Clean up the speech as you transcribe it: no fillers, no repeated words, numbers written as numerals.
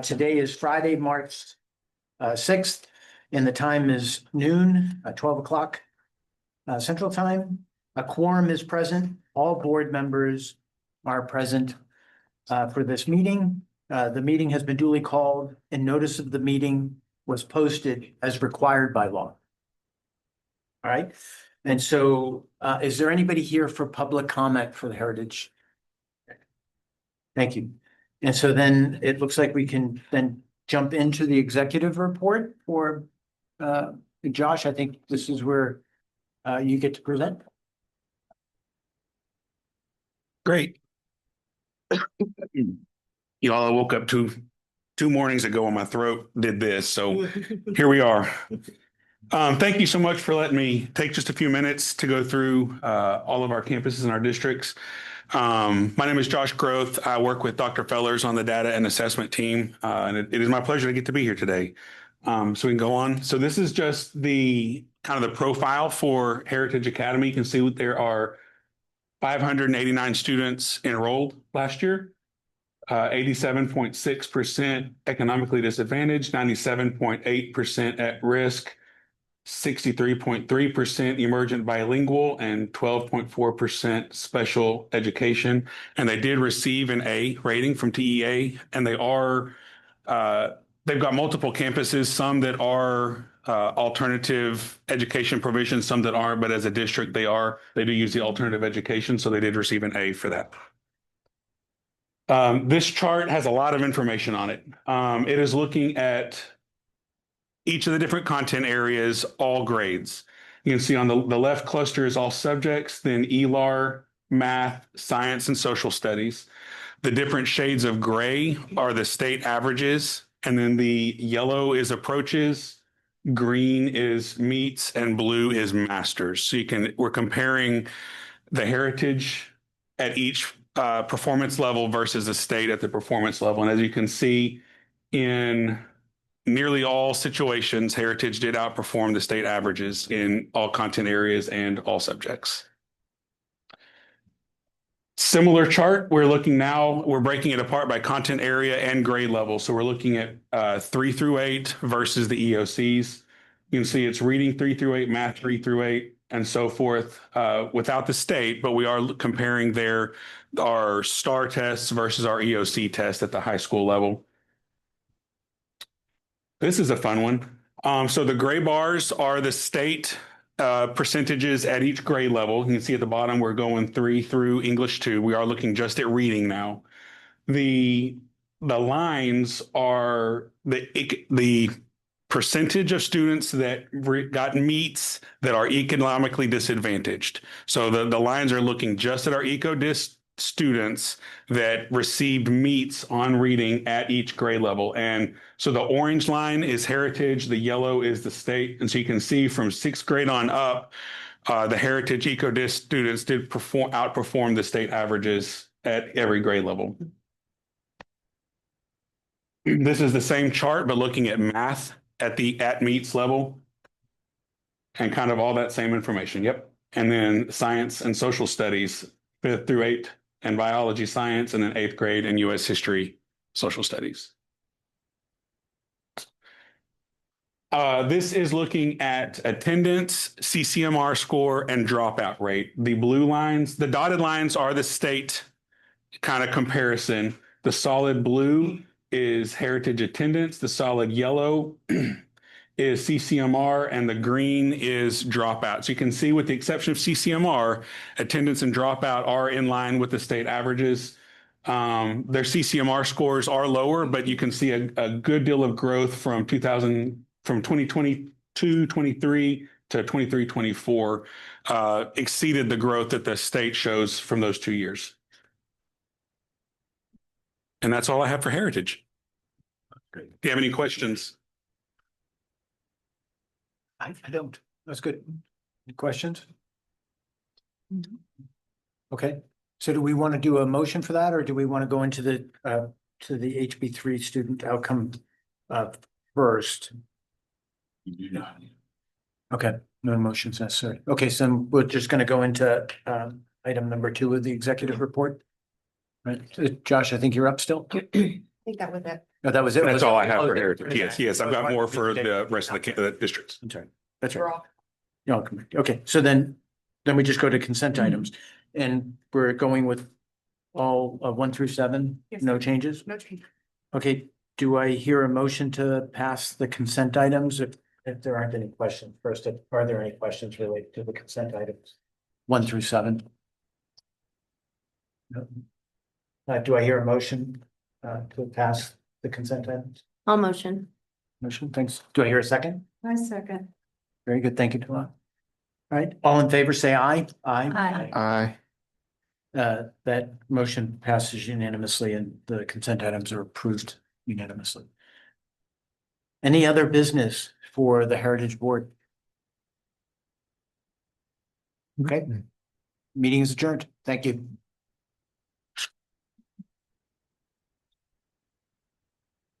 Today is Friday, March 6th, and the time is noon, 12 o'clock Central Time. A quorum is present. All board members are present for this meeting. The meeting has been duly called and notice of the meeting was posted as required by law. All right, and so is there anybody here for public comment for the Heritage? Thank you. And so then it looks like we can then jump into the executive report for Josh. I think this is where you get to present. Great. You all, I woke up two mornings ago and my throat did this. So here we are. Thank you so much for letting me take just a few minutes to go through all of our campuses and our districts. My name is Josh Groth. I work with Dr. Fellers on the data and assessment team, and it is my pleasure to get to be here today. So we can go on. So this is just the kind of the profile for Heritage Academy. You can see there are 589 students enrolled last year, 87.6% economically disadvantaged, 97.8% at risk, 63.3% emergent bilingual, and 12.4% special education. And they did receive an A rating from TEA, and they've got multiple campuses, some that are alternative education provisions, some that aren't, but as a district, they do use the alternative education. So they did receive an A for that. This chart has a lot of information on it. It is looking at each of the different content areas, all grades. You can see on the left cluster is all subjects, then ELAR, math, science, and social studies. The different shades of gray are the state averages, and then the yellow is approaches, green is meets, and blue is masters. So we're comparing the Heritage at each performance level versus the state at the performance level. And as you can see, in nearly all situations, Heritage did outperform the state averages in all content areas and all subjects. Similar chart, we're breaking it apart by content area and grade level. So we're looking at 3 through 8 versus the EOCs. You can see it's reading 3 through 8, math 3 through 8, and so forth without the state, but we are comparing our STAR tests versus our EOC test at the high school level. This is a fun one. So the gray bars are the state percentages at each grade level. You can see at the bottom, we're going 3 through English 2. We are looking just at reading now. The lines are the percentage of students that got meets that are economically disadvantaged. So the lines are looking just at our EcoDis students that received meets on reading at each grade level. And so the orange line is Heritage, the yellow is the state. And so you can see from 6th grade on up, the Heritage EcoDis students did outperform the state averages at every grade level. This is the same chart, but looking at math at meets level and kind of all that same information. Yep. And then science and social studies, 5th through 8th, and biology science, and then 8th grade and U.S. history, social studies. This is looking at attendance, CCMR score, and dropout rate. The blue lines, the dotted lines are the state kind of comparison. The solid blue is Heritage attendance. The solid yellow is CCMR, and the green is dropout. So you can see, with the exception of CCMR, attendance and dropout are in line with the state averages. Their CCMR scores are lower, but you can see a good deal of growth from 2022-23 to 23-24 exceeded the growth that the state shows from those 2 years. And that's all I have for Heritage. Great. Do you have any questions? I don't. That's good. Any questions? Okay. So do we want to do a motion for that, or do we want to go into the HB3 student outcome first? You do not. Okay, no motions necessary. Okay, so we're just going to go into item number 2 of the executive report. Right, Josh, I think you're up still. think that was it. No, that was it. That's all I have Oh, for okay. heritage. Yes, yes, I've got more for the rest of the districts. I'm sorry. That's We're right. all- No, okay, so then we just go to consent items and we're going with all 1 through 7, Yes. no changes? No change. Okay, do I hear a motion to pass the consent items if there aren't any questions? First, are there any questions related to the consent items? 1 through 7? No. Do I hear a motion to pass the consent items? I'll motion. Motion, thanks. Do I hear a second? I second. Very good, thank you, Tawana. All right, all in favor, say aye. Aye. Aye. That motion passes unanimously and the consent items are approved unanimously. Any other business for the Heritage Board? Okay. Meeting is adjourned. Thank you.